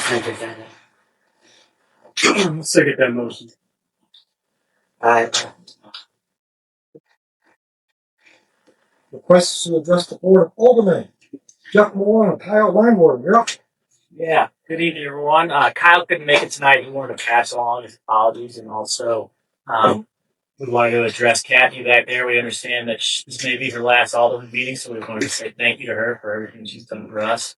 second that. Second that motion. Aye. Requests to address the Board of Aldermen. Jeff Moore and Kyle Langford, you're up. Yeah, good evening, everyone. Kyle couldn't make it tonight. He wanted to pass along his apologies, and also we wanted to address Kathy back there. We understand that this may be her last Alderman meeting, so we wanted to say thank you to her for everything she's done for us.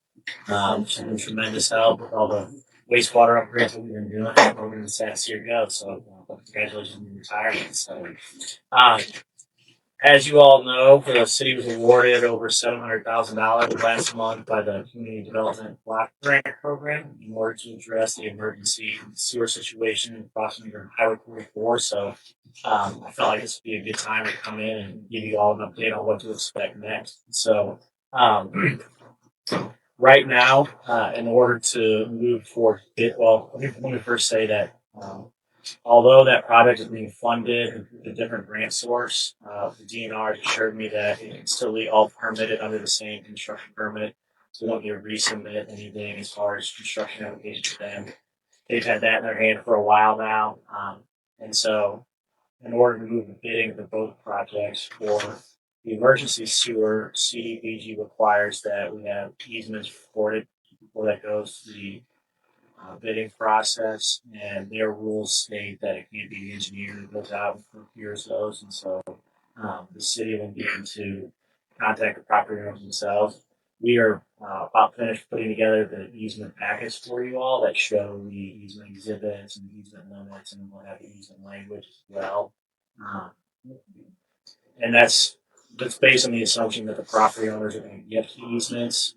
She's been tremendous help with all the wastewater upgrades that we've been doing. We're going to sad to see her go, so congratulations on your retirement. So, as you all know, the city was awarded over $700,000 last month by the Community Development Block Grant Program in order to address the emergency sewer situation across Highway 44. So I felt like this would be a good time to come in and give you all an update on what to expect next. So right now, in order to move forward, let me first say that although that project is being funded with a different grant source, the DNR has assured me that it can still be all permitted under the same construction permit. So we don't need to resubmit anything as far as construction applications for them. They've had that in their hand for a while now. And so in order to move the bidding for both projects for the emergency sewer, CDBG requires that we have easements recorded before that goes to the bidding process, and their rules state that it can't be the engineer that goes out and procures those, and so the city will need to contact the property owners themselves. We are about finished putting together the easement package for you all that show the easement exhibits and easement limits, and we'll have the easement language as well. And that's based on the assumption that the property owners are going to get the easements.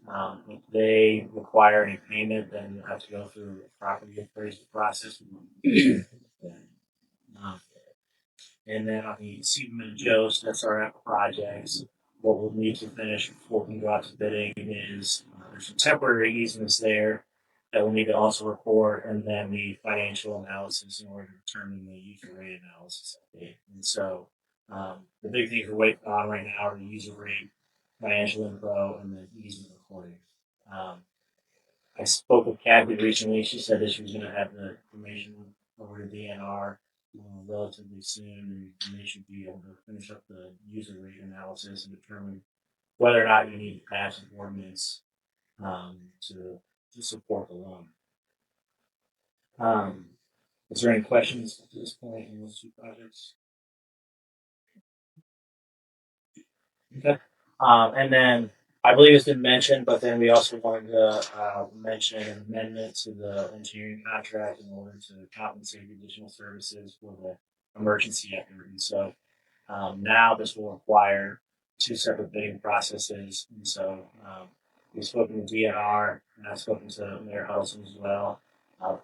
If they require any payment, then you'll have to go through the property appraisal process. And then on the Seaman and Joe's SRF projects, what we'll need to finish before we go out to bidding is there's some temporary easements there that we'll need to also record, and then the financial analysis in order to determine the user rate analysis. And so the big things we're waiting on right now are the user rate, financial info, and the easement recording. I spoke with Kathy recently. She said that she was going to have the information over to DNR relatively soon, and they should be able to finish up the user rate analysis and determine whether or not you need to pass an ordinance to support the loan. Is there any questions at this point in those two projects? Okay. And then I believe it's been mentioned, but then we also wanted to mention an amendment to the engineering contract in order to compensate additional services for the emergency effort. And so now this will require two separate bidding processes. And so we've spoken to DNR, and I've spoken to Mayor Huddleston as well.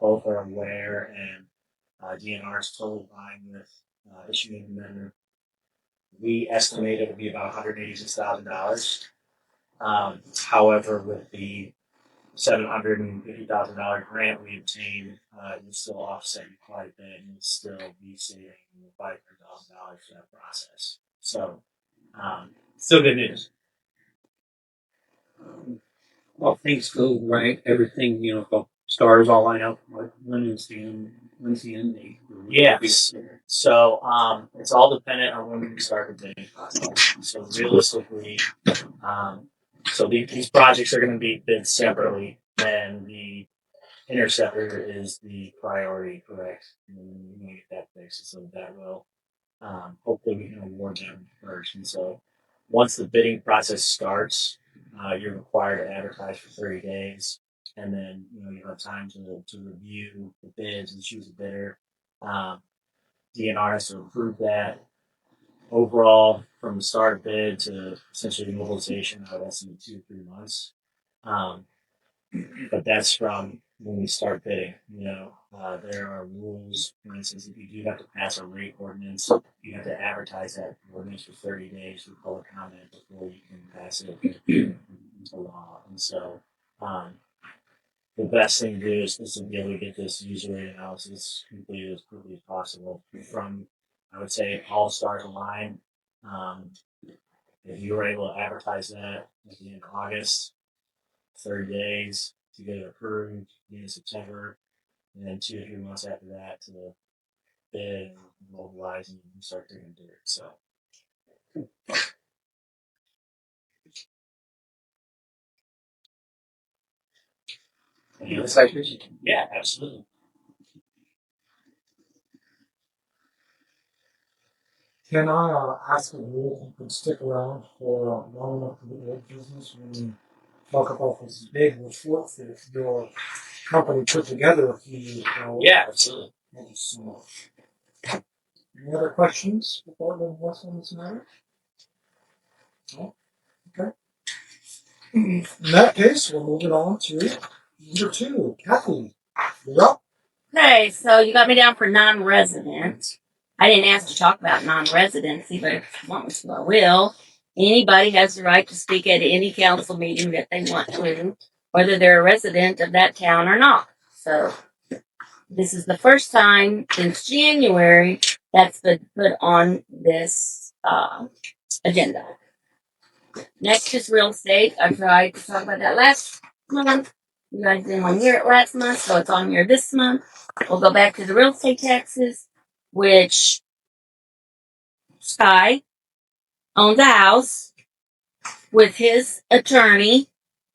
Both are aware, and DNR is totally fine with issuing an amendment. We estimate it would be about $186,000. However, with the $750,000 grant we obtained, it would still offset you quite a bit, and you'd still be saving $500,000 for that process. So, still good news. Well, things go right. Everything, stars all line up. When's the end date? Yes. So it's all dependent on when we start the bidding process. So realistically, so these projects are going to be bid separately, and the interceptor is the priority, correct? And then we're going to get that fixed, so that will hopefully we can award them first. And so once the bidding process starts, you're required to advertise for 30 days. And then you have time to review the bids and choose a bidder. DNR has to approve that. Overall, from the start of bid to essentially mobilization, I would estimate 2 to 3 months. But that's from when we start bidding. There are rules. For instance, if you do have to pass a rate ordinance, you have to advertise that ordinance for 30 days for public comment before you can pass it into law. And so the best thing to do is to be able to get this user rate analysis completed as quickly as possible. From, I would say, all stars align. If you were able to advertise that at the end of August, 30 days, to get it approved in September, and then 2 to 3 months after that to bid and mobilize and start digging dirt. So yeah, absolutely. Can I ask if you can stick around for long enough to the old business when we talk about this big report that your company put together a few years ago? Yeah, absolutely. Thank you so much. Any other questions before we move on this matter? No? Okay. In that case, we'll move it on to number 2. Kathy, you're up. Okay, so you got me down for non-resident. I didn't ask to talk about non-residency, but if you want me to, I will. Anybody has the right to speak at any council meeting that they want to, whether they're a resident of that town or not. So this is the first time since January that's been put on this agenda. Next is real estate. I tried to talk about that last month. You guys didn't want to hear it last month, so it's on here this month. We'll go back to the real estate taxes, which Sky owns a house with his attorney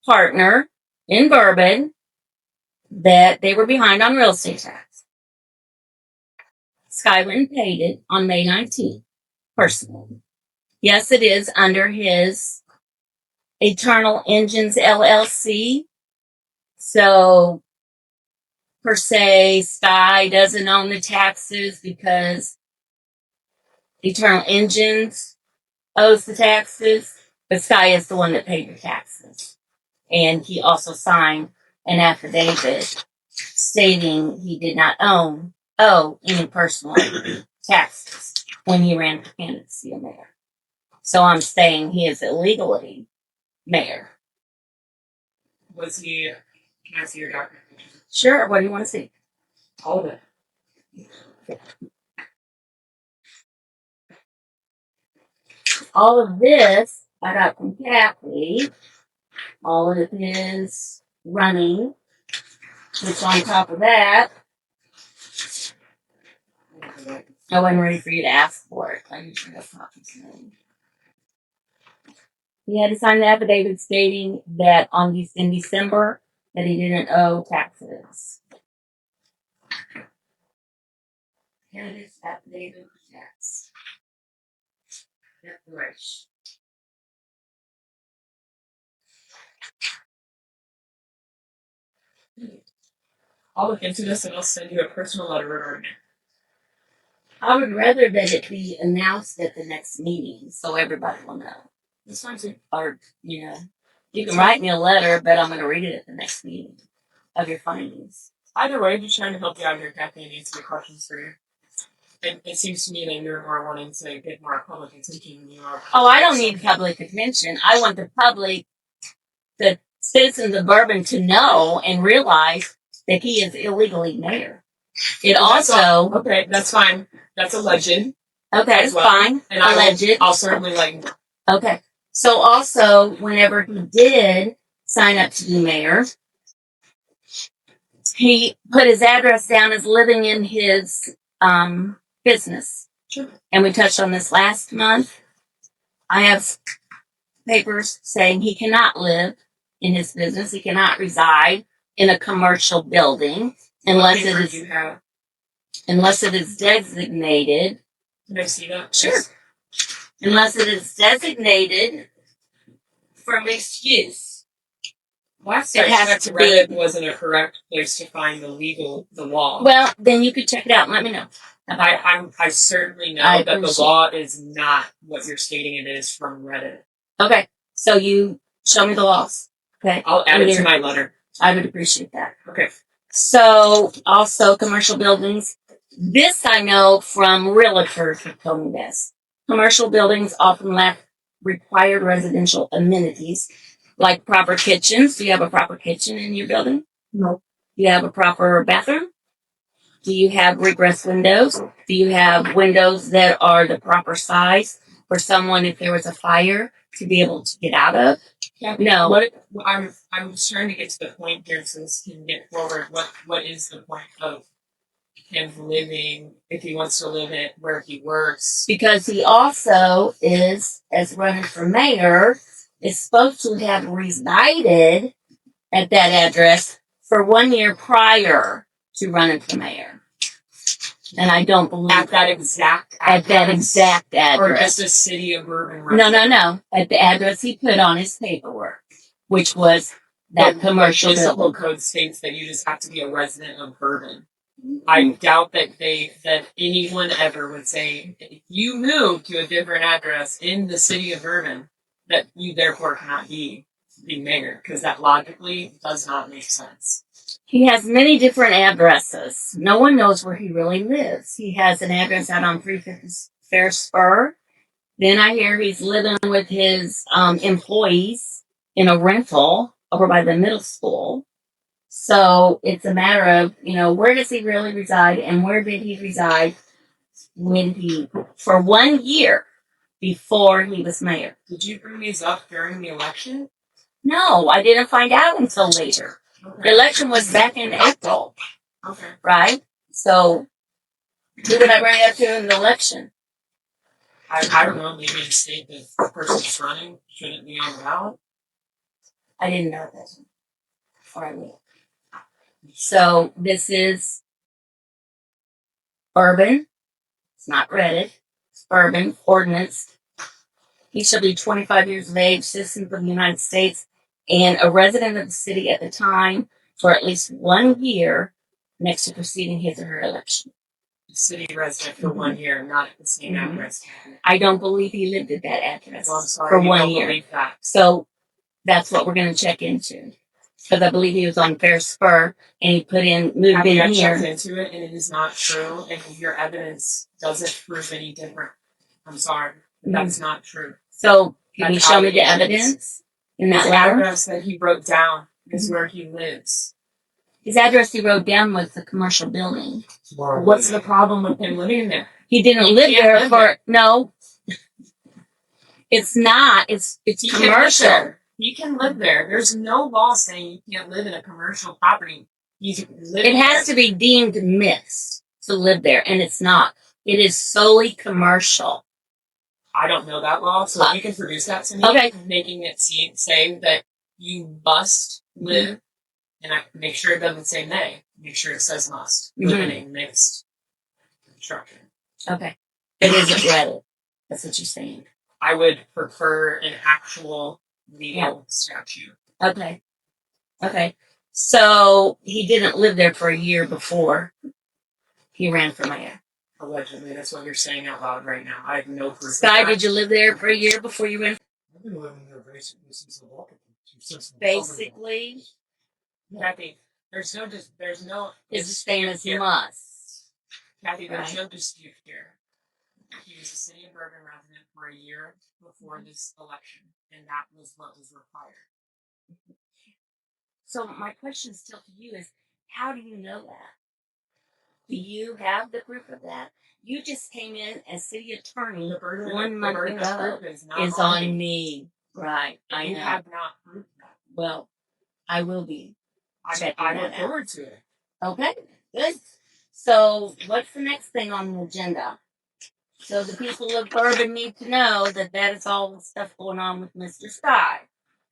partner in Bourbon that they were behind on real estate tax. Sky went and paid it on May 19th, personally. Yes, it is under his Eternal Engines LLC. So, per se, Sky doesn't own the taxes because Eternal Engines owes the taxes, but Sky is the one that paid the taxes. And he also signed an affidavit stating he did not owe any personal taxes when he ran for candidacy of mayor. So I'm saying he is illegally mayor. Was he? Can I see your document? Sure, what do you want to see? All of it. All of this I got from Kathy. All of it is running. Which on top of that, I wasn't ready for you to ask for it. I usually have copies. He had to sign the affidavit stating that in December that he didn't owe taxes. Here it is, affidavit of tax. Declaration. I'll look into this and I'll send you a personal letter regarding it. I would rather that it be announced at the next meeting so everybody will know. That's fine too. Or, you can write me a letter, but I'm going to read it at the next meeting of your findings. Either way, just trying to help you out here, Kathy, and answer your questions for you. And it seems to me that you're more wanting to get more public attention than you are. Oh, I don't need public attention. I want the citizens of Bourbon to know and realize that he is illegally mayor. It also... Okay, that's fine. That's alleged. Okay, as well. fine. And Alleged. I'll certainly let you know. Okay. So also, whenever he did sign up to be mayor, he put his address down as living in his business. Sure. And we touched on this last month. I have papers saying he cannot live in his business. He cannot reside in a commercial building unless it is designated. Can I see that? Sure. Unless it is designated for mixed use. Last It time has I to read be- it wasn't a correct place to find the law. Well, then you could check it out and let me know. I certainly know I that the appreciate- law is not what you're stating it is from Reddit. Okay. So you show me the laws. Okay. I'll add it to my letter. I would appreciate that. Okay. So also commercial buildings. This I know from realtors who told me this. Commercial buildings often lack required residential amenities like proper kitchens. Do you have a proper kitchen in your building? No. Do you have a proper bathroom? Do you have regress windows? Do you have windows that are the proper size for someone if there was a fire to be able to get out of. Kathy, No. What I'm just trying to get to the point here, so this can get forward. What is the point of him living if he wants to live it where he works? Because he also is, as running for mayor, is supposed to have resided at that address for 1 year prior to running for mayor. And I don't believe At that exact at that exact or address. just a city of Bourbon. No. At the address he put on his paperwork, which was that commercial The municipal building. code states that you just have to be a resident of Bourbon. I doubt that anyone ever would say if you move to a different address in the city of Bourbon that you therefore cannot be the mayor, because that logically does not make sense. He has many different addresses. No one knows where he really lives. He has an address out on 350 Fair Spur. Then I hear he's living with his employees in a rental over by the middle school. So it's a matter of, where does he really reside and where did he reside for 1 year before he was mayor? Did you bring these up during the election? No, I didn't find out until later. Okay. The election was back in April, Okay. right? So who would I bring it up to in the election? I don't know, maybe a state that the person that's running shouldn't be on the ballot. I didn't know that. Or I will. So this is Bourbon. It's not Reddit. It's Bourbon ordinance. He shall be 25 years of age, citizen of the United States, and a resident of the city at the time for at least 1 year next to preceding his or her election. City resident for 1 year, not at the same address. I don't believe he lived at that address Well, I'm sorry, for you 1 don't year. believe that. So that's what we're going to check into. Because I believe he was on Fair Spur and he moved Have in you here. checked into it and it is not true, and your evidence doesn't prove any different? I'm sorry, that's not true. So can you That's show me the allegations. evidence in that His letter? address that he wrote down is where he lives. His address he wrote down was the commercial building. What's the problem with him living there? He didn't He live can't there live for there. no. It's not. It's He can live commercial. there. He can live there. There's no law saying you can't live in a commercial property. He's living It has to be deemed mixed to live there, and it's not. It is solely commercial. I don't know that law, so if you can produce that to me, Okay. making it say that you must live, and I make sure it doesn't say may. Make sure it says must live in a mixed structure. Okay. It isn't Reddit. That's what you're saying. I would prefer an actual legal statute. Okay. So he didn't live there for a year before he ran for mayor. Allegedly, that's what you're saying out loud right now. I have no proof. Sky, did you live there for a year before you ran? I've been living there basically since the walk. Basically, Kathy, there's no it's the dispute same as here. must. Kathy, there's Right. no dispute here. He was a city of Bourbon resident for a year before this election, and that was what was required. So my question still to you is, how do you know that? Do you have the proof of that? You just came in as city attorney The burden 1 month of ago. proof is not Is on me. Right. I You know. have not proved that. Well, I will be. I Checking look that forward to it. Okay, good. So what's the next thing on the agenda? So the people of Bourbon need to know that is all the stuff going on with Mr. Sky.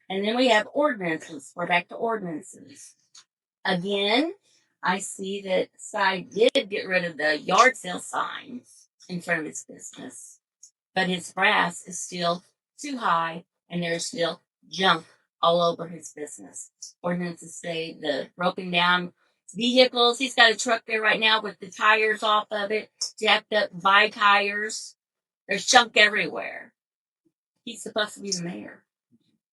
And then we have ordinances. We're back to ordinances. Again, I see that Sky did get rid of the yard sale signs in front of his business. But his grass is still too high and there's still junk all over his business. Ordinances say the broken down vehicles. He's got a truck there right now with the tires off of it, jacked up by tires. There's junk everywhere. He's supposed to be the mayor.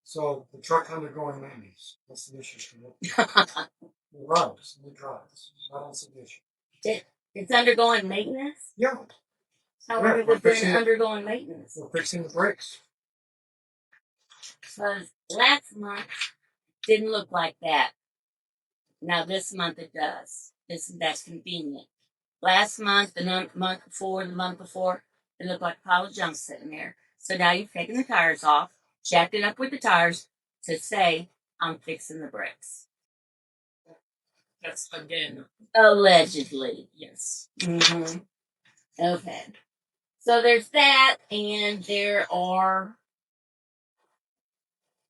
So the truck undergoing maintenance. That's the issue. It runs. It drives. That's the issue. It's undergoing maintenance? Yeah, How Yeah, long has we're it been fixing it. undergoing maintenance? we're fixing the brakes. Because last month didn't look like that. Now this month it does. That's convenient. Last month, the month before, it looked like a pile of junk sitting there. So now you've taken the tires off, jacked it up with the tires to say, I'm fixing the brakes. That's again, Allegedly. yes. Mm-hmm. Okay. So there's that, and there are.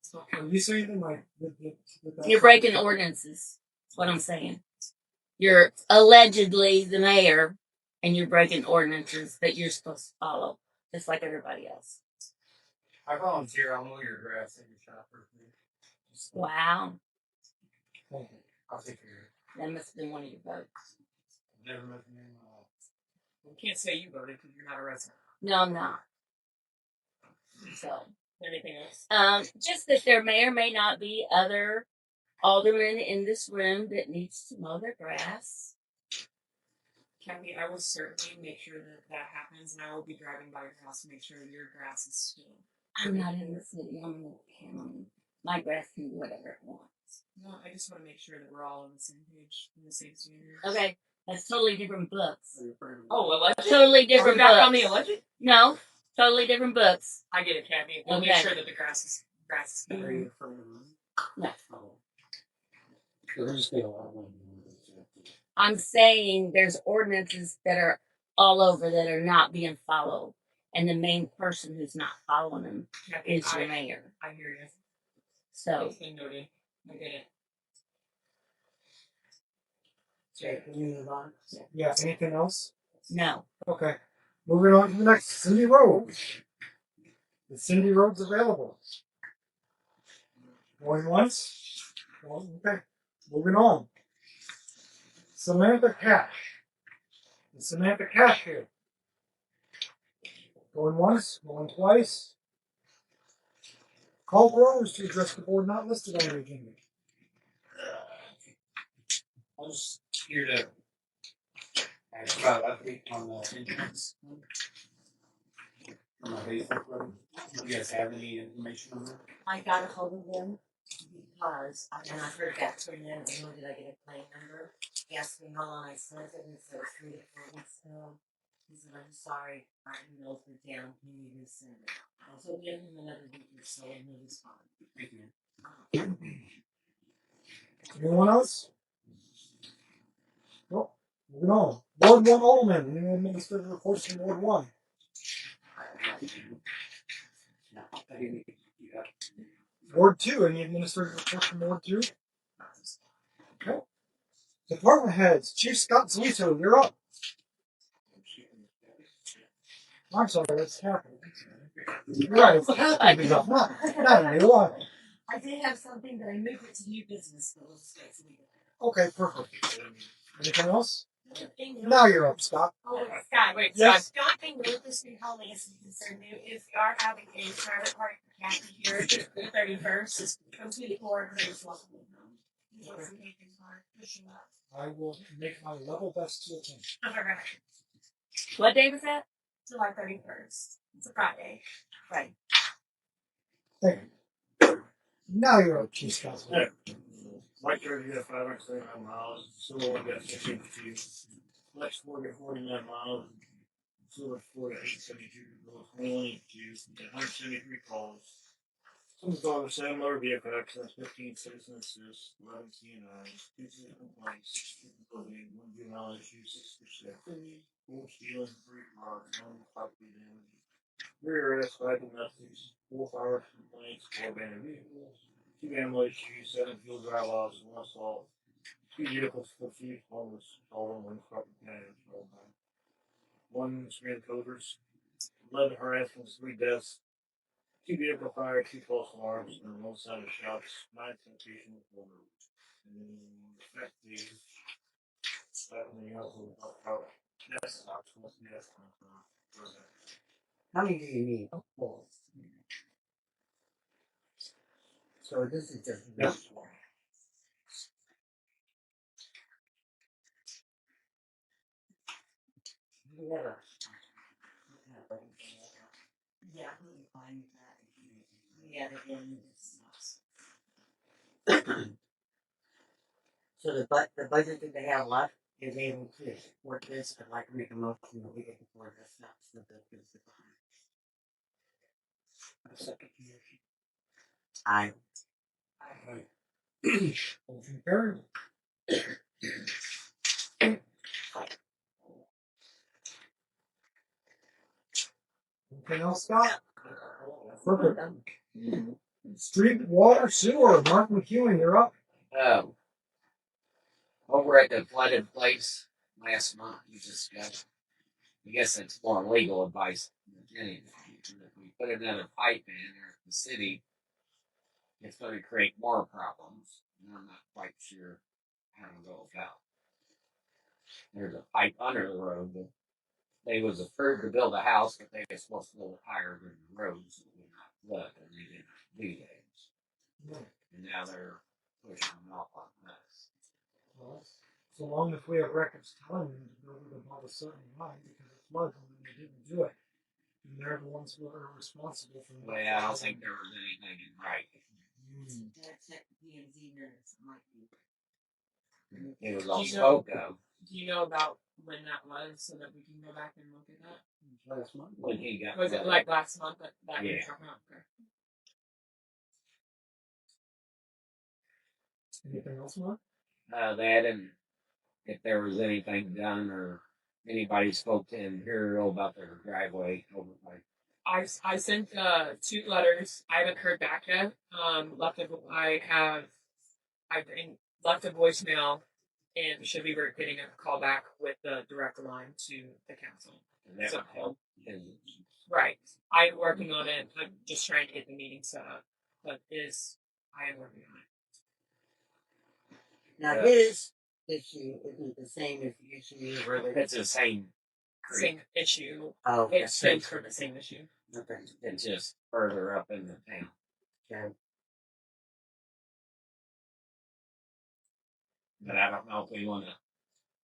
So are you saying that You're breaking ordinances. That's what I'm saying. You're allegedly the mayor, and you're breaking ordinances that you're supposed to follow, just like everybody else. I volunteer. I'll mow your grass at your shop for free. Wow. I'll take care of it. That must have been one of your votes. Never met me in my life. You can't say you voted because you're not a resident. No, I'm not. So, Anything else? just that there may or may not be other aldermen in this room that needs to mow their grass. Kathy, I will certainly make sure that happens, and I will be driving by your house to make sure your grass is still. I'm not in the city. I'm in the county. My grass can do whatever it wants. No, I just want to make sure that we're all on the same page, in the same standard. Okay, that's totally different books. Oh, alleged? Totally Are we different back books. on the alleged? No, totally different books. I get it, Kathy. We'll Okay. make sure that the grass is better. No. There's just a lot of money. I'm saying there's ordinances that are all over that are not being followed. And the main person who's not following them Kathy, is your mayor. I hear you. So, It's been noted. I get it. Okay, can you move on? Yeah, anything else? no. Okay. Moving on to the next, Cindy Road. The Cindy Road's available. Going once? Well, okay. Moving on. Samantha Cash. The Samantha Cash here. Going once, going twice. Call growers to address the board not listed on the agenda. I was here to ask about update on the entrance on the basement road. Do you guys have any information on that? I got a hold of them because, and I heard back from them, and did I get a claim number? He asked me how long I sent it, and so it's 3 to 4 weeks ago. He said, I'm sorry, my emails were down, can you resend it? So give him another week or so, and he'll respond. Thank you. Anyone else? Nope. Moving on. Ward 1 Alderman, any administrative reports from Ward 1? No, I didn't. Yeah. Ward 2, any administrative reports from Ward 2? Okay. Department heads, Chief Scott Zalito, you're up. I'm sorry, that's happening. You're right, it's happening. Not you are. I did have something, but I moved it to new business. So it's Okay, perfect. Anything else? legal. Now you're up, Scott. Oh, Scott, wait, Yes. Scott, the only thing with this new holiday is concerned new is we are having a private party for Kathy here the 31st. Come to the board, please welcome them. I will make my level best to attend. Alright, What day was that? July 31st. It's a Friday. Right. Thank you. Now you're up, Chief Scott Zalito. Mike Turner got 579 miles. Silver got 15 feet. Flex 4 got 49 miles. Silver 4 got 872. 21 inches. 173 calls. Some dollars 7 motor vehicle accidents, 15 citizen assists, 11 CNIs, 2 citizen complaints, 6 bullying, 1 juvenile issue, 6%. 4 stealing, 3 fraud, 1 property damage. 3 arrests, 5 domestics, 4 fire complaints, 4 abandoned vehicles, 2 animal issues, 7 fuel dry loss, 1 assault, 2 vehicles for thief, 1 was stolen, 1 property damage, 1 screen covers, 11 harassments, 3 deaths, 2 vehicle fire, 2 false alarms, and 1 sound of shots, 9 citations, 1 effective. Anything else we'll talk about? Yes, yes. How many do you need? Four. So this is just this one. Never. Yeah, I'm fine with that. Yeah, again, so the budget that they have left is able to support this. I'd like to make a motion that we get before this. That's the second year. Aye. Motion carried. Anything else, Scott? Perfect. Street, water, sewer. Mark McEwen, you're up. Over at the flooded place last month, you just got, I guess it's more legal advice than anything. If we put another pipe in there at the city, it's going to create more problems. And I'm not quite sure how to go about. There's a pipe under the road, but they was approved to build a house, but they were supposed to build it higher than the road so it would not flood, and they didn't do that. And now they're pushing them off on us. Well, so long as we have records telling them to build it above a certain height because it floods and they didn't do it. And they're the ones who are responsible for that. Well, yeah, I don't think there was anything in writing. That's at PMZ minutes, might be. It was all Do you know- spoke of Do you know about when that was, so that we can go back and look at that? Last month. when he got. Was it like last month that Yeah. you're talking about? Okay. Anything else, Mark? That and if there was anything done or anybody spoke to Imperial about their driveway over by. I sent 2 letters. I haven't heard back yet. Left a voicemail and should be getting a call back with the direct line to the council. And that So- would help. And Right. I'm working on it. I'm just trying to get the meeting set up. But I am working on it. Now Yeah. his issue isn't the same as the issue you were it's the same. creek. Same issue. Oh, okay. It stems from the same issue. Okay. It's just further up in the town. Okay. But I don't know if we want to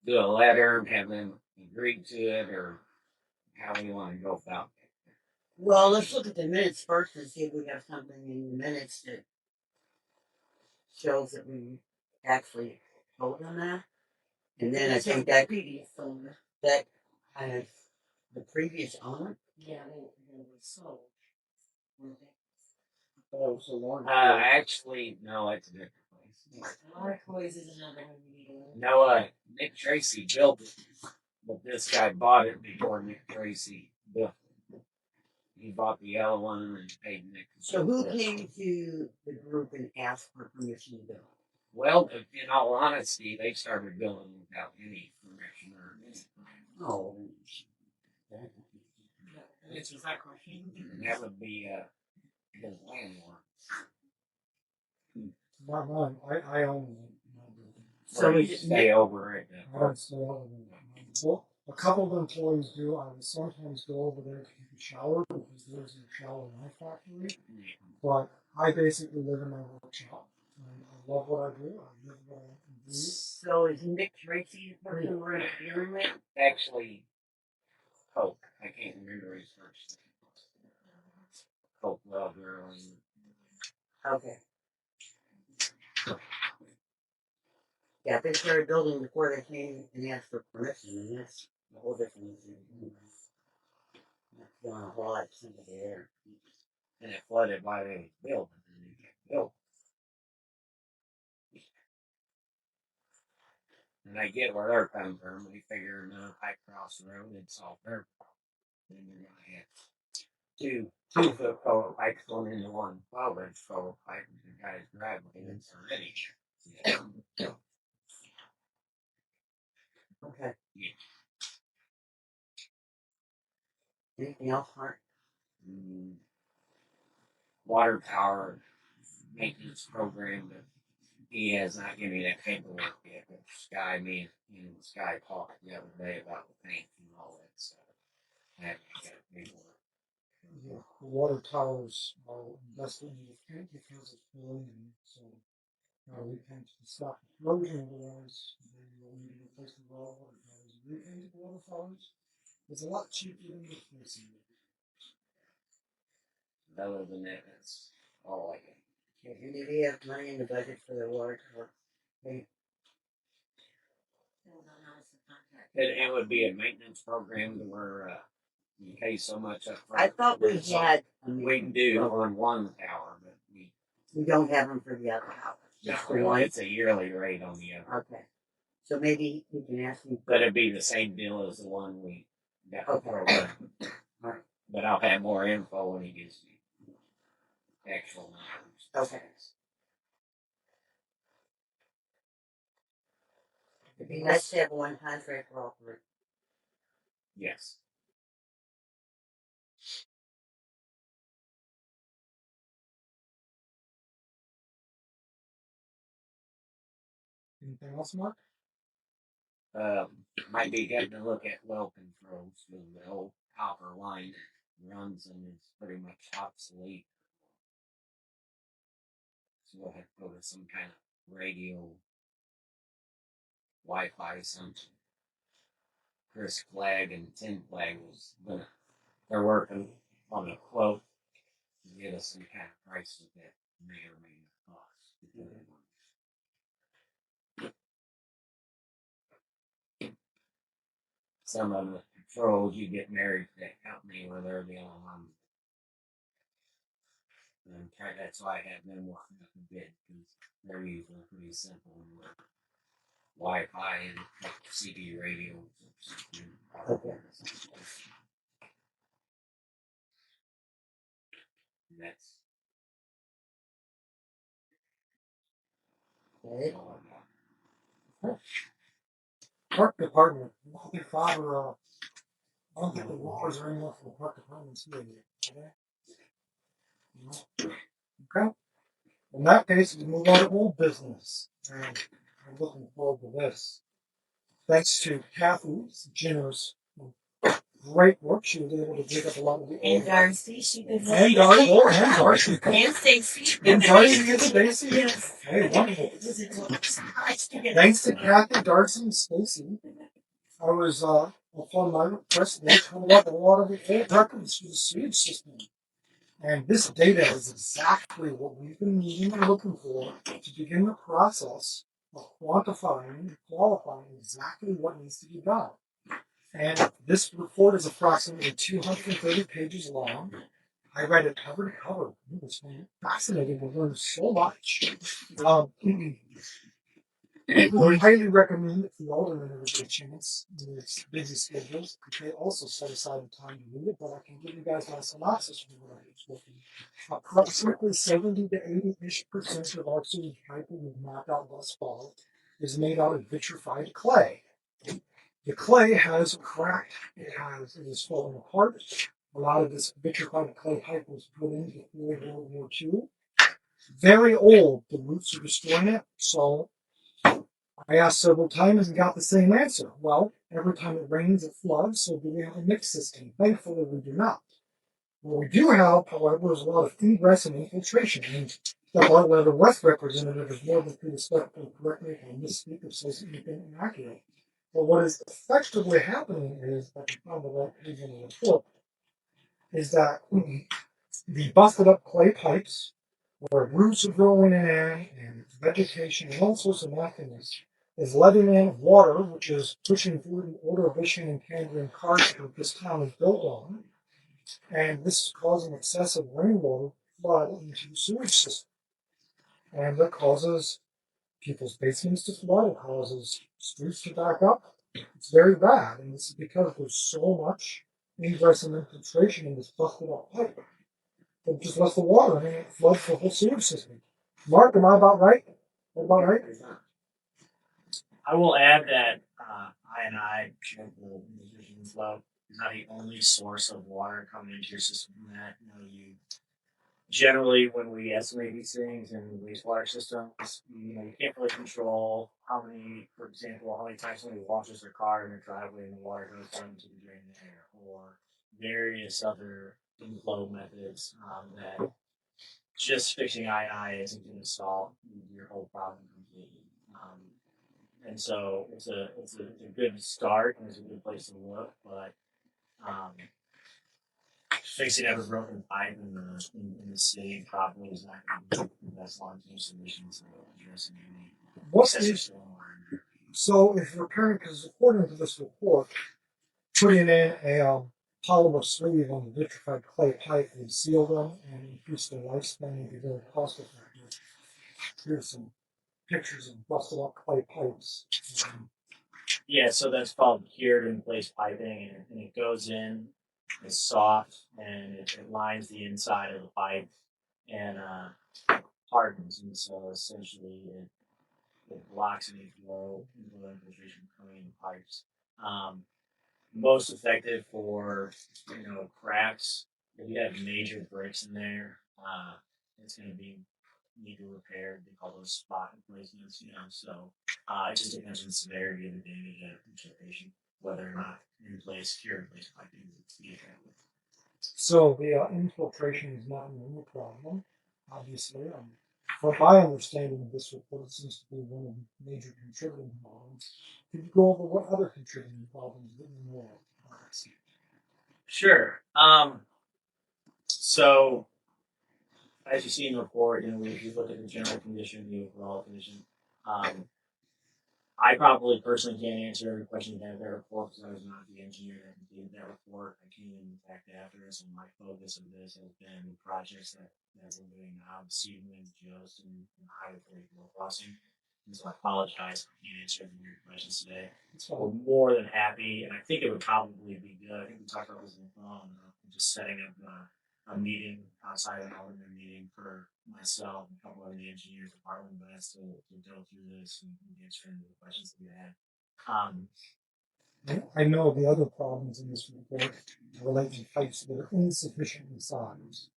do a letter and have them agree to it or how we want to go about it. Well, let's look at the minutes first and see if we have something in the minutes that shows that we actually told them that. And then I think that previous owner, that kind of the previous owner. Yeah, they were sold. Oh, so long. Actually, no, it's a different place. Marco's is another one we need to look. No, Nick Tracy built it, but this guy bought it before Nick Tracy built it. He bought the yellow one and paid Nick. So who came to the group and asked for permission to build? Well, in all honesty, they started building without any permission or anything. Oh. That answers that question. And that would be his landlord. Not mine. I own my building. So Where is you it stay over at I don't stay over there. Well, a couple of employees do. I would sometimes go over there to take a shower because there's a shower in my factory. But I basically live in my workshop. And I love what I do. I live what I breathe. So is Nick Tracy the person we're dealing with? Actually, Coke. I can't remember his first name. Coke Welder. Okay. Yeah, they started building before they came and asked for permission, and that's the whole difference. That's going a whole lot simpler there. And it flooded while they built it. And it got built. And I get where they're coming from. They figure another pipe across the road and solve their problem. Then you're gonna have 2-foot culvert pipes going into one 12-inch culvert pipe in the guy's driveway that's already. Okay. Yeah. Anything else, Mark? Water tower maintenance program, but he has not given me that paperwork yet. But Sky, me and Sky talked the other day about the paint and all that stuff. I haven't got paperwork. Yeah, the water towers are invested in the tank because it's filling, and so we tend to stop erosion. Otherwise, then you'll need to replace the water towers. Repaint the water towers is a lot cheaper than replacing them. Other than that, that's all I can. Okay, do we have money in the budget for the water tower? Okay. It would be a maintenance program to where you pay so much up front. I thought we That's all had. we can do on one tower, but We don't have them for the other house. Just the one, it's a yearly rate on the other. Okay. So maybe you can ask me. But it'd be the same deal as the one we got Okay. before. Alright. But I'll have more info when he gives me actual numbers. Okay. It'd be nice to have one contract for all three. Yes. Anything else, Mark? Might be getting to look at well controls with the old copper line that runs and is pretty much obsolete. So we'll have to go to some kind of radio, Wi-Fi, something. Chris Flag and Tim Flag they're working on a quote to get us some kind of price with that may or may not cost. Some of the controls you get married to that company where they're the only one. And that's why I have them working up a bit because they're usually pretty simple with Wi-Fi and CD radio. Okay. And that's Okay. all I got. Park department. I don't think Father, I don't think the laws are enough for the park department's here yet. Okay? Okay. In that case, we move on to old business. And I'm looking forward to this. Thanks to Kathy's generous, great work, she was able to dig up a lot of the And Darcy, she could help. And Darcy. Oh, and Darcy. And Stacy. And Darcy and Stacy. Yes. Hey, wonderful. Thanks to Kathy, Darcy, and Stacy. I was upon my request, they pulled up a lot of the old records for the sewage system. And this data is exactly what we've been needing and looking for to begin the process of quantifying and qualifying exactly what needs to be done. And this report is approximately 230 pages long. I read it cover to cover. It was fascinating to learn so much. I highly recommend if the aldermen ever get a chance in its busy schedules, they also set aside time to read it, but I can give you guys my synopsis from what I was looking. Approximately 70 to 80% of our sewage piping we've mapped out thus far is made out of vitrified clay. The clay has cracked, it is falling apart. A lot of this vitrified clay pipe was put in before World War II. Very old, the roots are destroying it, so I asked several times and got the same answer. Well, every time it rains, it floods, so do we have a mix system? Thankfully, we do not. What we do have, however, is a lot of ingress and infiltration. And the part where the West representative is more than predisposed to correct me if I misspeak or say something inaccurate. But what is effectively happening is, if I can find the right page in the report, is that the busted up clay pipes, where roots are growing in and vegetation and all sorts of nastiness, is letting in water, which is pushing through the Ordovician and Cambrian karst that this town is built on. And this is causing excessive rainwater flood into the sewage system. And that causes people's basements to flood, it causes streets to back up. It's very bad. And this is because there's so much ingress and infiltration in this busted up pipe. It just lets the water in and it floods the whole sewage system. Mark, am I about right? About right? I will add that I share the vision as well. Is not the only source of water coming into your system. That you generally, when we estimate these things in the wastewater systems, you can't really control how many, for example, how many times somebody washes their car in their driveway and the water goes down into the drain there, or various other inflow methods that just fixing I isn't going to solve your whole problem completely. And so it's a good start and it's a good place to look, but fixing every broken pipe in the city properly is not going to be the best long-term solution to addressing any excessive stormwater. So if repairing, because according to this report, putting in a polymer sleeve on the vitrified clay pipe would seal them and increase their lifespan and be very cost effective. here's some pictures of busted up clay pipes. Yeah, so that's called cured in place piping, and it goes in, it's soft, and it lines the inside of the pipe and hardens, and so essentially it blocks any flow infiltration coming in the pipes. Most effective for cracks. If you have major breaks in there, it's going to be need to repair. They call those spot replacements. So it just depends on the severity of the damage at each location, whether or not in place cure in place piping is the effective. So the infiltration is not the only problem, obviously. From my understanding of this report, it seems to be one of the major contributing problems. Could you go over what other contributing problems that you know of? Sure. So as you see in the report, we look at the general condition, the overall condition. I probably personally can't answer every question you have that report because I was not the engineer that completed that report. I came in fact after, so my focus of this has been projects that we're doing now, Seedling, Jost, and Highway 44 crossing. And so I apologize if I can't answer any of your questions today. So we're more than happy, and I think it would probably be good. I think we talked about this on the phone, just setting up a meeting outside of an ordinary meeting for myself and a couple of the engineers at Bourbon Best to go through this and answer any of the questions that we had. I know the other problems in this report relate to pipes that are insufficiently sized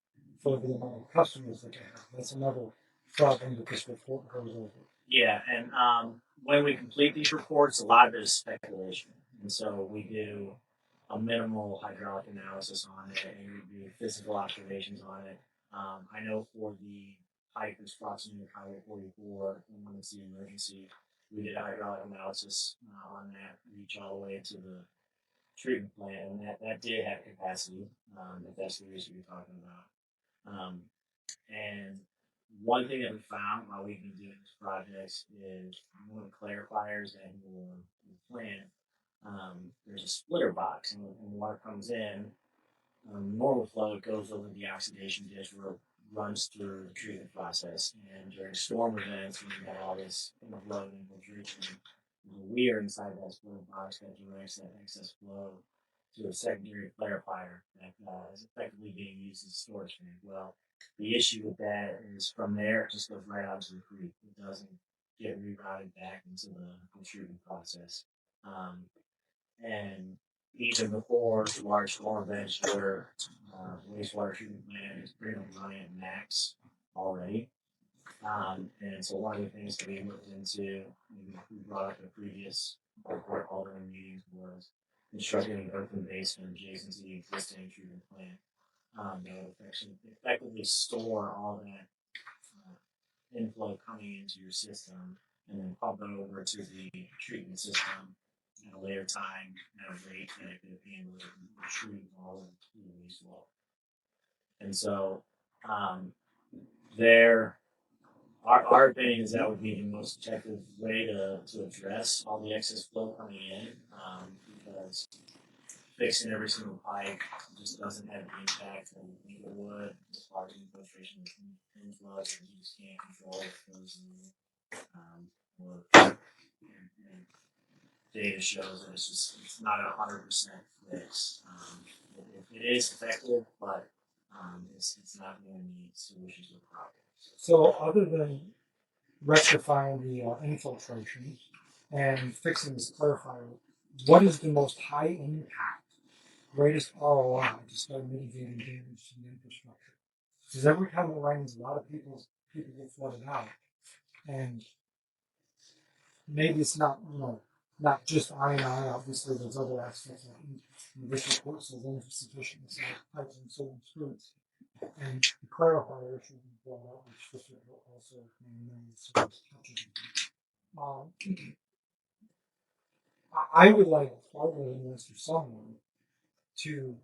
for the amount of customers that they have. That's another problem that this report goes over. Yeah, and when we complete these reports, a lot of it is speculation. And so we do a minimal hydraulic analysis on it and we do physical observations on it. I know for the pipe that's crossing the Highway 44, and when it's the emergency, we did a hydraulic analysis on that, reach all the way to the treatment plant, and that did have capacity, if that's the reason you're talking about. And one thing that we found while we've been doing this project is one of the clarifiers that will plant. There's a splitter box, and when water comes in, normal flow it goes over the oxidation dish where it runs through the treatment process. And during storm events, when you have all this flow and infiltration, there's a weir inside that splitter box that directs that excess flow to a secondary clarifier that is effectively being used as a storage tank. Well, the issue with that is from there it just goes right out to the creek. It doesn't get rerouted back into the treatment process. And even before the large storm events, your wastewater treatment plant is pretty much running at max already. And so one of the things that we looked into, we brought up in previous report altering meetings, was constructing an earthen basement adjacent to the existing treatment plant that would effectively store all that inflow coming into your system and then pump it over to the treatment system at a later time at a rate that it could handle it and retrieve all of the wastewater. And so our opinion is that would be the most effective way to address all the excess flow coming in, because fixing every single pipe just doesn't have the impact that we think it would as far as infiltration and influx, and you just can't control it because and data shows that it's not 100% fixed. It is effective, but it's not the only solution to the problem. So, other than rectifying the infiltration and fixing this clarifier, what is the most high impact, greatest ROI to start mitigating damage to the infrastructure? Because every time it rains, a lot of people get flooded out, and maybe it's not not just I&I. Obviously, there's other aspects of it. This report says insufficient pipes and certain streets. And the clarifier should be brought up, which this report also touches on. I would like Mr. Someone to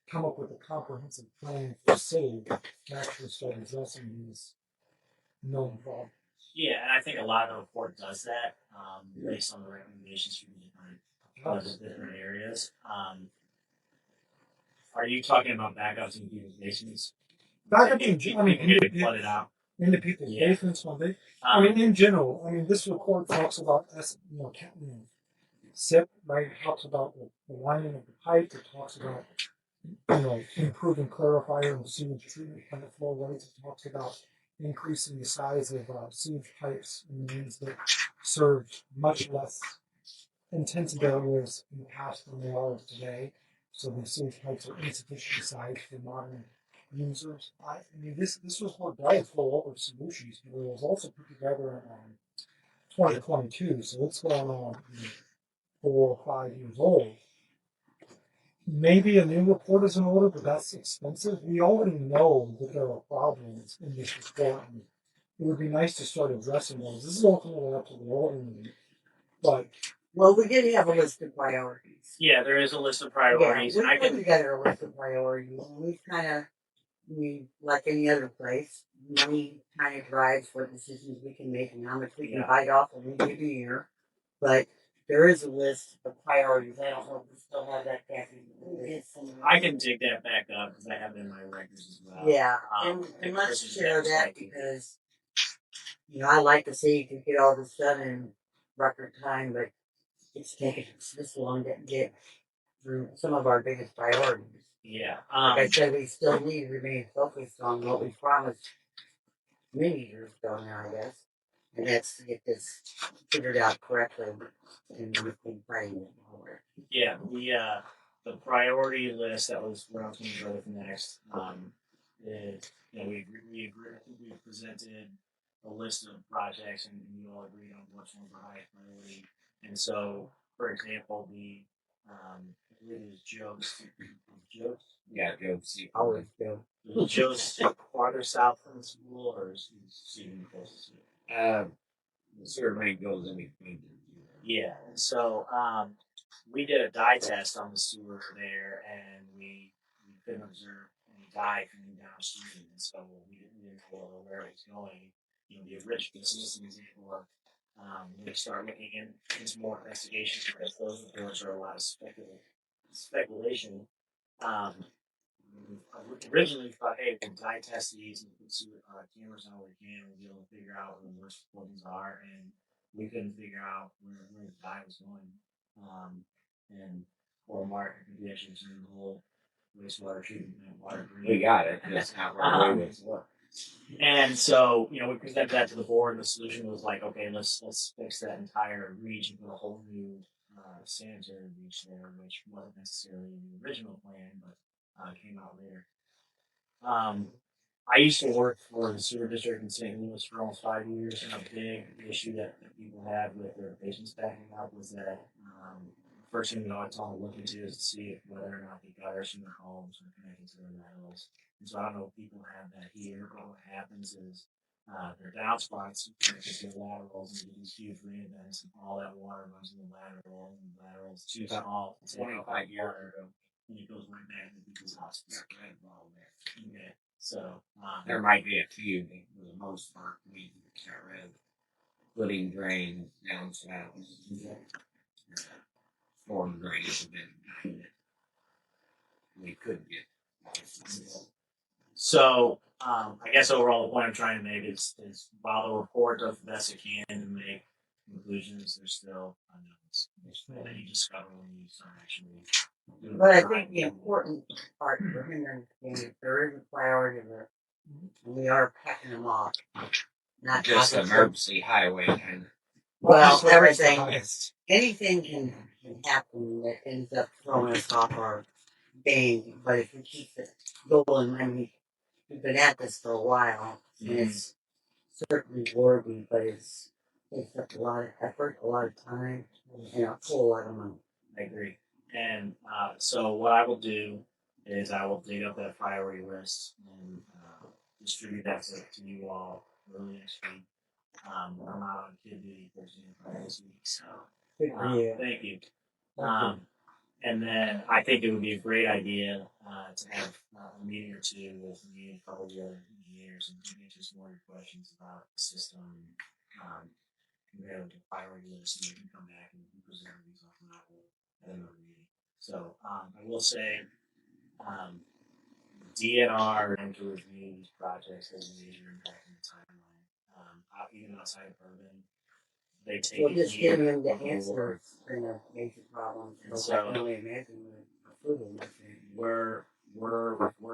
come up with a comprehensive plan for the city to actually start addressing these known problems. Yeah, and I think a lot of the report does that based on the recommendations from the different areas. Are you talking about backups in people's basements? Backups in people getting flooded out. into people's Yeah. basements when they. I mean, in general, I mean, this report talks about SIP, right? It talks about the lining of the pipe. It talks about improving clarifier and sewage treatment plant flow rates. It talks about increasing the size of sewage pipes in means that serve much less intensive areas in the past than they are today. So the sewage pipes are insufficient size for modern users. I mean, this report does go over solutions, but it was also put together in 2022, so it's going on 4 or 5 years old. Maybe a new report is in order, but that's expensive. We already know that there are problems in this report, and it would be nice to start addressing those. This is ultimately up to the Alderman, but Well, we did have a list of priorities. Yeah, there is a list of Yeah, priorities. we I put can. together a list of priorities, and we like any other place, money kind of drives what decisions we can make and how much we can Yeah. bite off when we give a year. But there is a list of priorities. I don't know if we still have that, Kathy. I can dig that back up because I have it in my records as well. Yeah, and let's share that because I like to say you can get all this done in record time, but it's taken us this long to get through some of our biggest priorities. Yeah. Like I said, we still need to remain focused on what we promised many years ago now, I guess. And that's to get this figured out correctly and we've been fighting it forward. Yeah, the priority list that was what I was going to go with next. Is we agree. I think we presented a list of projects and we all agreed on which ones were high priority. And so, for example, I believe it was Joe's. Yeah, go see. Always go. Was Joe's farther south from the school, or is Stephen closest to it? The sewer main goes in between. Yeah, and so we did a dye test on the sewer there, and we couldn't observe any dye coming downstream, and so we didn't know where it was going. The original system is able to we start looking into more investigations because those reports are a lot of speculation. Um, originally thought, hey, we can dye test these and put cameras on where we can, we'll be able to figure out where the worst recordings are, and we couldn't figure out where the dye was going. And or market conditions and the whole wastewater treatment plant water green. We got it. That's not where we was. And so, we presented that to the board, and the solution was like, okay, let's fix that entire region with a whole new sanitary reach there, which wasn't necessarily in the original plan, but came out later. I used to work for the sewer district in St. Louis for almost 5 years, and a big issue that people had with their patients backing up was that first thing I tell them to look into is to see whether or not the gutters in their homes are connected to their laterals. And so I don't know if people have that here, but what happens is their downspouts connected to the laterals and these huge rain events, and all that water runs in the lateral, and the laterals too small to take off that water, and it goes right back into people's houses. Okay. So There might be a few, but for the most part, we got rid of footing drains, downspouts, storm drains have been we couldn't get. So, I guess overall the point I'm trying to make is while the report does the best it can to make conclusions, there's still unknowns that you discover when you start actually. But I think the important part for him to understand is there is a priority there. And we are packing them off. Not Just talking emergency highway kind of. Well, everything. Anything can happen that ends up throwing us off our game. But if we keep it going, I mean, we've been at this for a while, and it's certainly worthy, but it's takes up a lot of effort, a lot of time, and a whole lot of money. I agree. And so what I will do is I will dig up that priority list and distribute that to you all early next week. I'm out on kid duty Thursday and Friday this week, so thank you. And then I think it would be a great idea to have a meeting or two with me and a couple of the other engineers and answer some more questions about the system. Compared to the priority list, and we can come back and present these off at another meeting. So I will say, DNR and to review these projects has a major impact on the timeline. even outside of Bourbon. They take Well, just heed getting them to of the answer Lord. has been a major problem. And So I so- can only imagine with the food industry. We're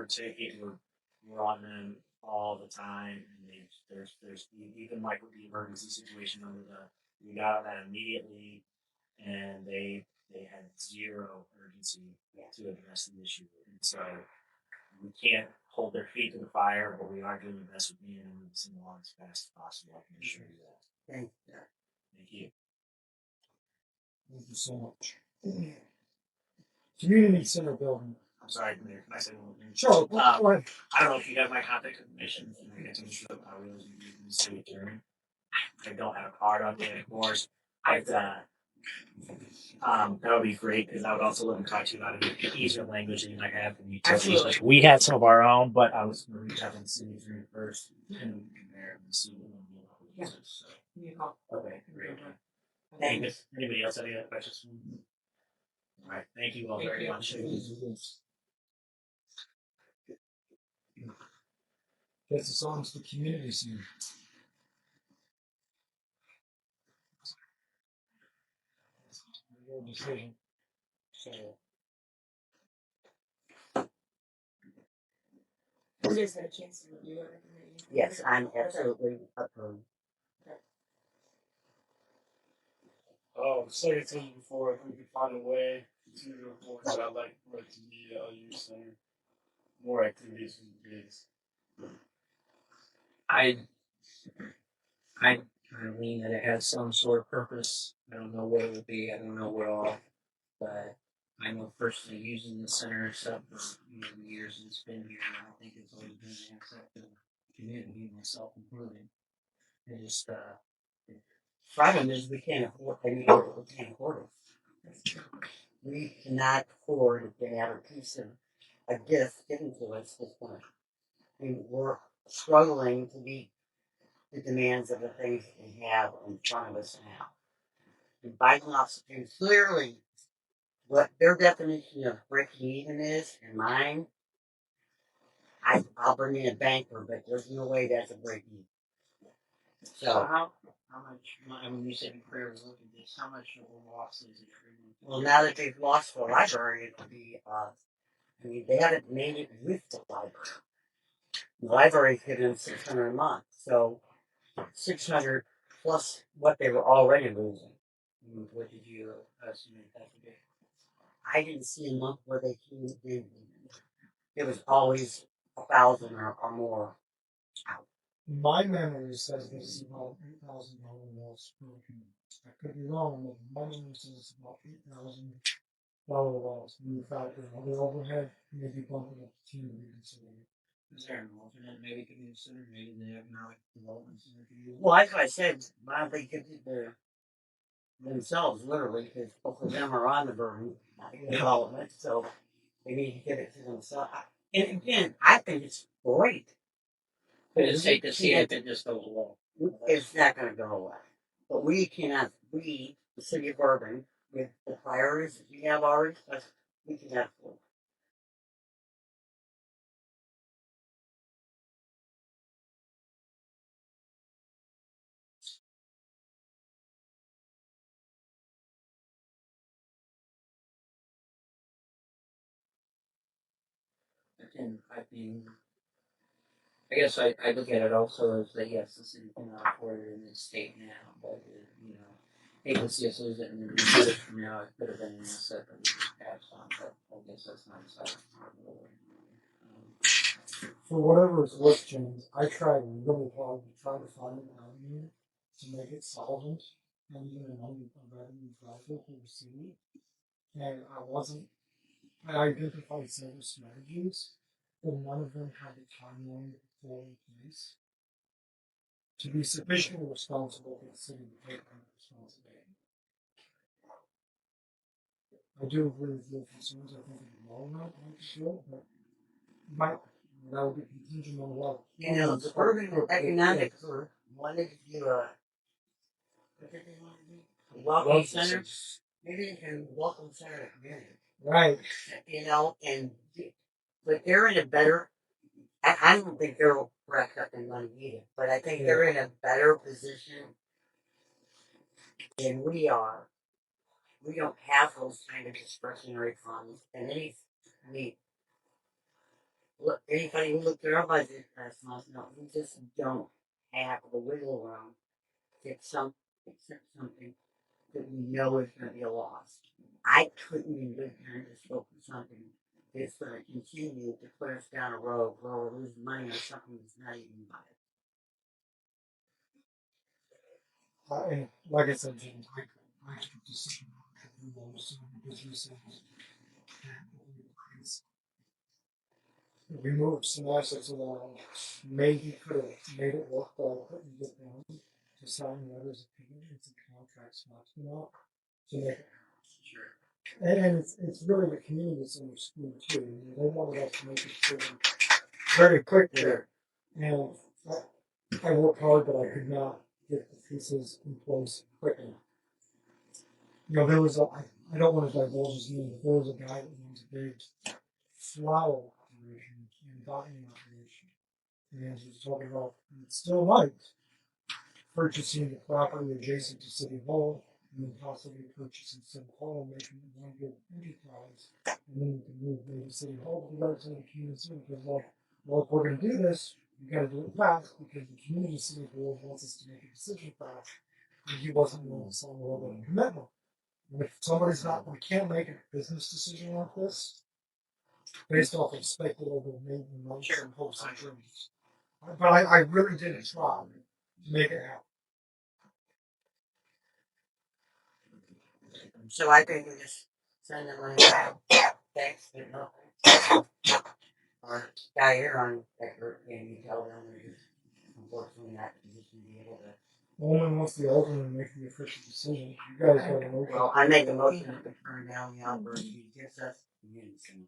taking we're on them all the time, and there's even like with the emergency situation under we got on that immediately, and they had zero urgency to address the issue, and so we can't hold their feet to the fire, but we are doing the best we can and moving along as fast as possible. I can assure you that. Thank you. Thank you. Thank you so much. Community Center building. I'm sorry, Mayor. Can I say one thing? Sure, go ahead. I don't know if you have my contact information. And I get to ensure that I was using the city attorney. I don't have a card on me, of course. That would be great because I would also let them talk to you about an easier language than you might have from utilities. Absolutely. Like, we had some of our own, but I was going to reach out to the city attorney first and compare and see what we can do. So, okay, great. Thank you. Anybody else have any other questions? All right, thank you all very much. Gets us on to the community center. Your decision. So, Who just had a chance to review everything? Yes, I'm absolutely approved. Say it to you before if we could find a way to report that I'd like for it to be a youth center. More activities for the kids. I kind of lean that it has some sort of purpose. I don't know what it would be. I don't know what all, but I know personally using the center except for the years it's been here. I think it's always been an asset to the community, myself included. It just Problem is we can't afford. I mean, we can't afford it. We cannot afford to have a piece of a gift given to us this point. I mean, we're struggling to meet the demands of the things that we have in front of us now. The Biden office clearly what their definition of breaking even is, and mine. I'll bring in a banker, but there's no way that's a break even. so how much? I mean, you said in prayer to look at this. How much of a loss is it? Well, now that they've lost the library, it'll be. I mean, they haven't made it with the library. The library's giving them $600 a month, so 600 plus what they were already losing. What did you estimate that to be? I didn't see a month where they came in. It was always 1,000 or more out. my memory says this is about $8,000 loss per community. I could be wrong, but my memory says it's about $8,000 loss. In fact, the overhead maybe bumping up to reconsider. Is there an alternate maybe community center? Maybe the economic development center could use it? Well, as I said, why don't they give it to themselves, literally, because both of them are on the burden development, so they need to give it to themselves. And again, I think it's great. But it's safe to see if it just goes away. It's not going to go away. But we cannot, the city of Bourbon, with the priorities that we have already, we cannot afford. And I think, I guess I look at it also as that yes, the city cannot afford it in this state now, but hate to see us lose it and then years from now it could have been an asset that we just passed on, but I guess that's not decided. For whatever it's worth, James, I tried really hard to try to find an avenue to make it solvent and even a revenue driver for the city. And I identified several strategies, but none of them had the timeline for in place to be sufficiently responsible for the city to take on responsibility. I do agree with your concerns. I think in the long run, I should, but that would be contingent on what. The Bourbon Economic Group wanted to do a welcome center. Maybe they can welcome center the community. Right. And but they're in a better. I don't think they're wrecked up in money either. But I think they're in a better position than we are. We don't have those kind of discretionary funds, and look, anybody who looked at our budget last month, no, we just don't have the wiggle room to accept something that we know is going to be a loss. I couldn't in good time just go for something that's going to continue to put us down a road where we're losing money on something that's not even viable. And like I said, James, I took a decision to do those businesses. We moved some assets around. Maybe could have made it work, but I couldn't get them to sign letters of commitments and contracts not enough to make it. Sure. And it's really the community that's under school too. They wanted us to make a decision very quickly. And I worked hard, but I could not get the pieces in place quickly. There was I don't want to divulge his name, but there was a guy that owns a big flower operation and botany operation. And he was talking about, and it's still right, purchasing the property adjacent to City Hall, and then possibly purchasing City Hall, making it one good enterprise, and then you can move maybe City Hall to the right side of the community because, well, if we're going to do this, we got to do it fast because the community city board wants us to make a decision fast, and he wasn't willing to sign a level of commitment. And if somebody's not, we can't make a business decision like this based off of speculative maybe emotion and hopes and dreams. But I really did try to make it happen. So I think we just send the money back. Thanks, but no thanks. Or guy here on that group, and you tell them they're just unfortunately not in a position to be able to. Only once the alderman make the official decision. You guys got a motion. Well, I make a motion to turn down the offer if he gives us community center.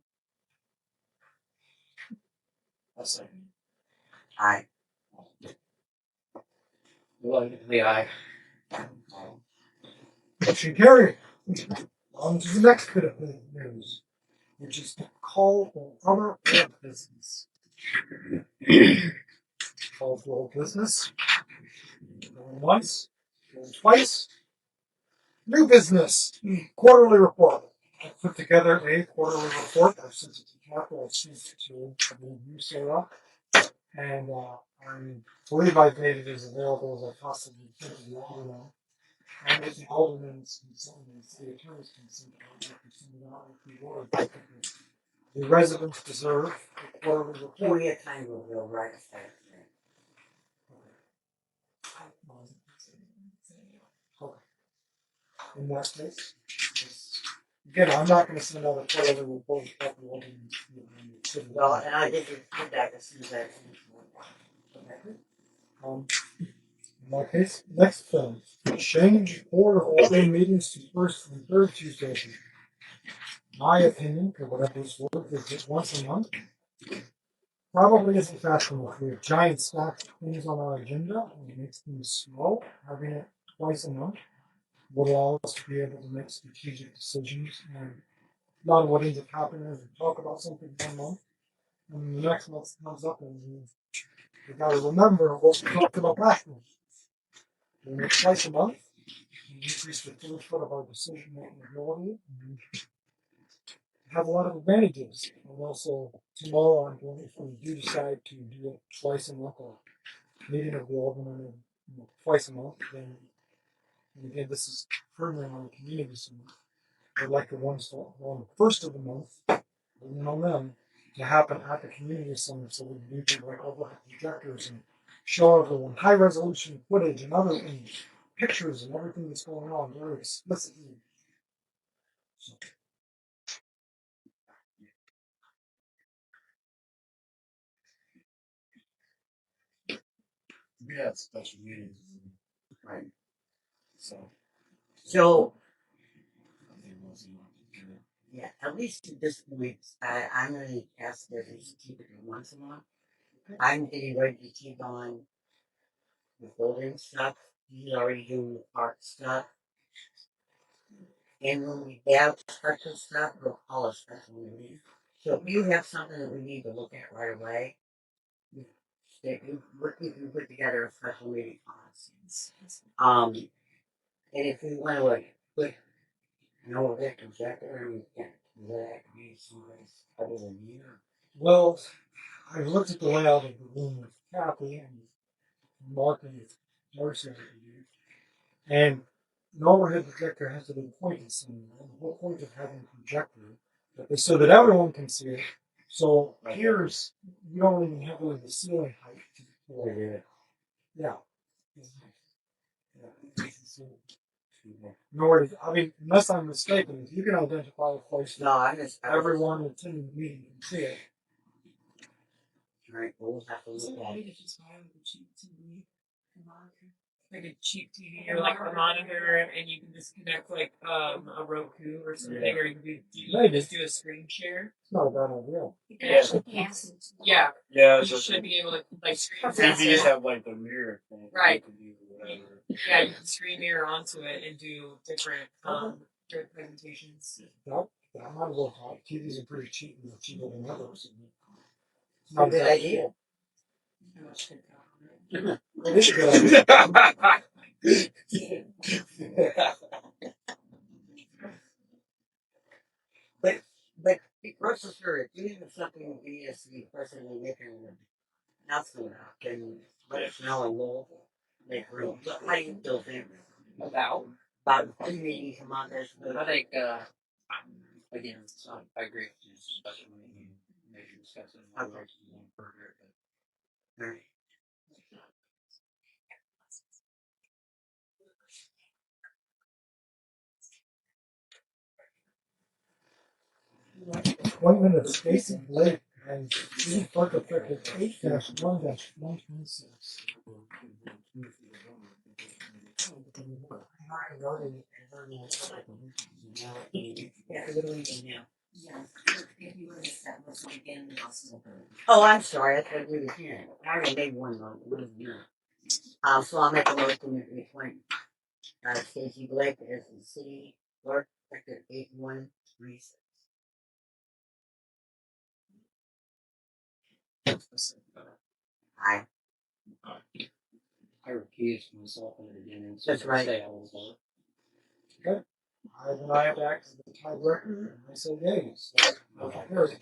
I'll say. Aye. Reluctantly, I. Motion carried. On to the next bit of news, which is to call for other old business. Call for old business. Going once, going twice. New business. Quarterly report. I put together a quarterly report. I've sent it to Capital. I've sent it to you, Sarah. And I believe I've made it as available as I possibly could to the alderman. And with the alderman's consent and the attorney's consent, I can send it out if you want. The residents deserve a quarterly report. We have time to go right after. In that case, again, I'm not going to send out a quarterly report. Well, and I did get that as soon as I finished. In my case, next thing, change order of opening meetings to first and third Tuesdays. My opinion, for whatever it's worth, is just once a month. Probably isn't fast enough. We have giant stacks of things on our agenda, and it makes things slow. Having it twice a month would allow us to be able to make strategic decisions. And a lot of what ends up happening is we talk about something 1 month, and the next month comes up, and we got to remember what we talked about last month. We make twice a month, we increase the throughput of our decision making ability, and have a lot of advantages. And also, tomorrow, I'm going, if we do decide to do it twice a month, or meeting of the alderman twice a month, then, and again, this is firmly on the community center. I'd like the ones on the first of the month, and on them, to happen at the community center, so we can do things like overhead projectors and show everyone high resolution footage and other things, pictures and everything that's going on very explicitly. So, Yeah, it's special meetings. Right. So, So, I think once a month. yeah, at least at this point, I'm going to ask that we keep it to once a month. I'm getting ready to keep on the building stuff. He's already doing the park stuff. And when we have special stuff, we'll call a special meeting. So if you have something that we need to look at right away, we can put together a special meeting policy. And if we want to put no electric projector, and we can't do that, be someplace other than you. Well, I looked at the layout of the room with Kathy and Mark and Marcy, and an overhead projector has to be pointed somewhere. And the whole point of having a projector is so that everyone can see it. So here's, you don't even have really the ceiling height to deploy it. Yeah. Nor, I mean, unless I'm mistaken, if you can identify a place No, I just everyone attending the meeting can see it. Right, we'll have to Isn't look it at way it. to just buy like a cheap TV? Like a cheap TV or like a monitor, and you can just connect like a Roku or something, or you can just do a screen share. It's not a bad idea. You can actually cancel. Yeah, Yeah, you it's just should be able to like screen TVs cast it. have like the mirror thing. Right. You can do whatever. Yeah, you can screen mirror onto it and do different different presentations. That might work out. TVs are pretty cheap, and they're cheaper than others. It's Not a good idea. It is a good idea. But rest assured, even if something is the person who making an announcement about, can let us know and we'll make room. So how do you feel, Sam? About, About the meeting, come on, there's I think, again, so I agree with you, especially when you maybe discuss it more further, but Alright. Appointment of Stacy Blake as city clerk effective 8-1-126. Oh, I'm sorry, I thought you were here. I already made one though. So I'll make a motion that we appoint Stacy Blake as the city clerk effective 8-1-36. Aye. I recused myself in the beginning, so That's right. say I was Okay. I have to act as the tiebreaker, and I say yes. Motion carries.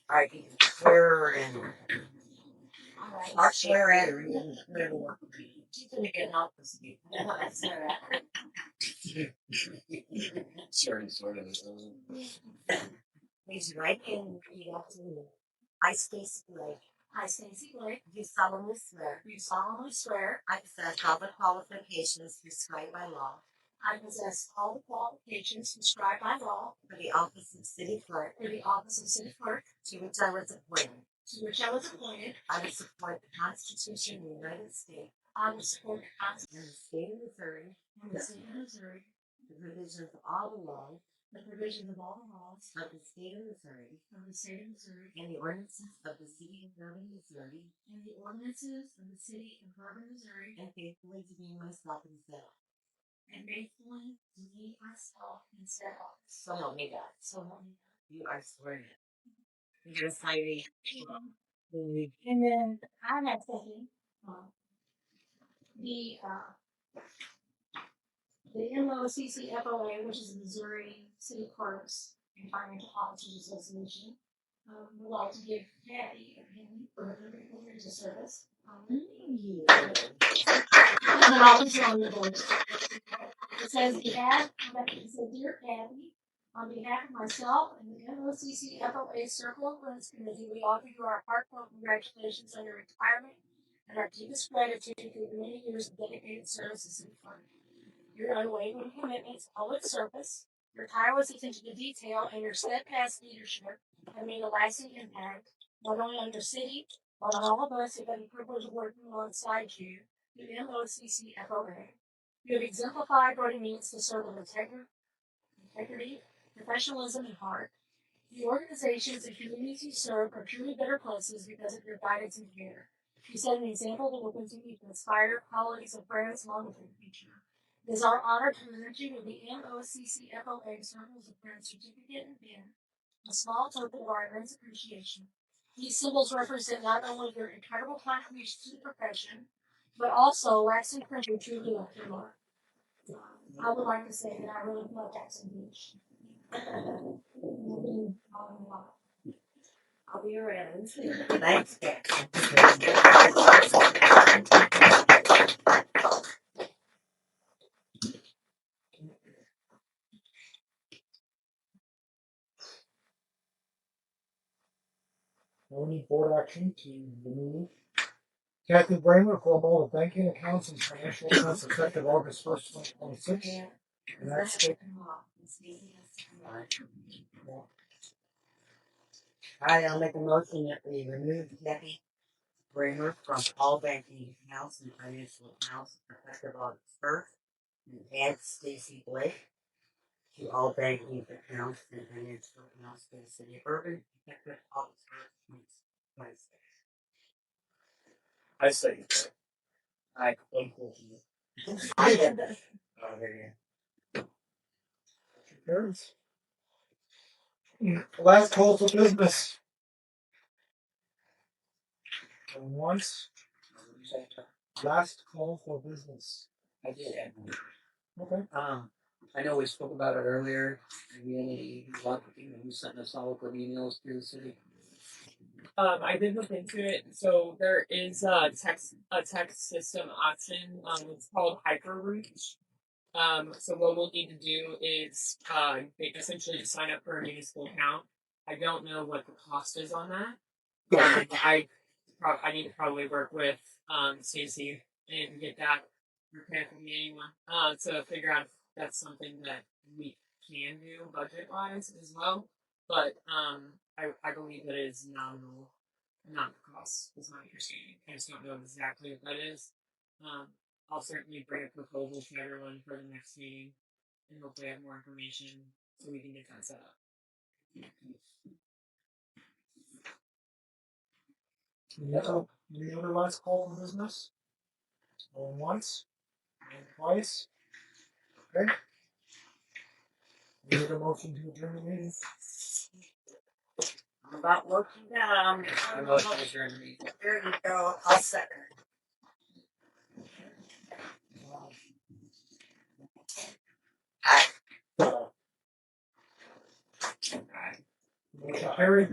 Alright, you can swear and I'll swear at her and then swear to work. She's gonna get an office. I swear at her. Certain sort of. Please write and repeat after me. I, Stacy Blake. I, Stacy Blake. Do solemnly swear. Do solemnly swear. I possess all the qualifications prescribed by law. I possess all the qualifications prescribed by law for the office of city clerk. For the office of city clerk, to which I was appointed. To which I was appointed. I will support the Constitution of the United States. I will support the Constitution of the state of Missouri. In the state of Missouri. The provisions of all the laws. The provisions of all the laws of the state of Missouri. Of the state of Missouri. And the ordinances of the city of Bourbon, Missouri. And the ordinances of the city of Bourbon, Missouri. And faithfully to me myself and self. And faithfully to me myself and self. So help me God. So help me God. You are sworn. You're just like me. And then our next thing, the MOCCFOA, which is the Missouri City Clerks and Financial Officers Association, would like to give Kathy a penny for her 34 years of service. As an officer on the board. It says, Dear Kathy, on behalf of myself and the MOCCFOA Circle of Friends Committee, we offer you our heartfelt congratulations on your retirement and our deepest gratitude for the many years of dedicated service as city clerk. Your unwavering commitment to public service, your tireless attention to detail, and your steadfast leadership have made a lasting impact, not only on your city, but on all of us who have the privilege of working alongside you, the MOCCFOA. You have exemplified what it means to serve with integrity, professionalism, and heart. The organizations and communities you serve are truly better places because of your guidance and care. You set an example that will continue to inspire colleagues and friends long into the future. It is our honor to present you with the MOCCFOA Circles of Friends Certificate and Pin, a small token of our immense appreciation. These symbols represent not only your incredible contribution to the profession, but also lasting friendship to the Lord. I would like to say that I really love Jackson Beach. I'll be around. Thanks, Jackson. No need board action to remove Kathy Bramer from all the banking accounts and financial accounts effective August 1st, 2026. And that's it. Alright, I'll make a motion that we remove Kathy Bramer from all banking accounts and financial accounts effective August 1st, and add Stacy Blake to all banking accounts and financial accounts for the city of Bourbon effective August 1st, 2026. I say. I I did that. oh, there Carries. Last call for business. Going once. you go. Last call for business. I did add one. Okay. I know we spoke about it earlier. Maybe any luck who sent us all good emails through the city. I did look into it. So there is a text system option. It's called HyperReach. So what we'll need to do is essentially just sign up for a municipal account. I don't know what the cost is on that. I need to probably work with Stacey and get that prepared for me anyway. To figure out if that's something that we can do budget wise as well. But I believe that it is nominal, not the cost is my understanding. I just don't know exactly what that is. I'll certainly bring a proposal to everyone for the next meeting and hopefully have more information so we can get that set up. Any other last call for business? Going once. Going twice. Okay. We need a motion to adjourn the meeting. I'm about looking down. I motion to adjourn the meeting. There you go. I'll second. Motion carried.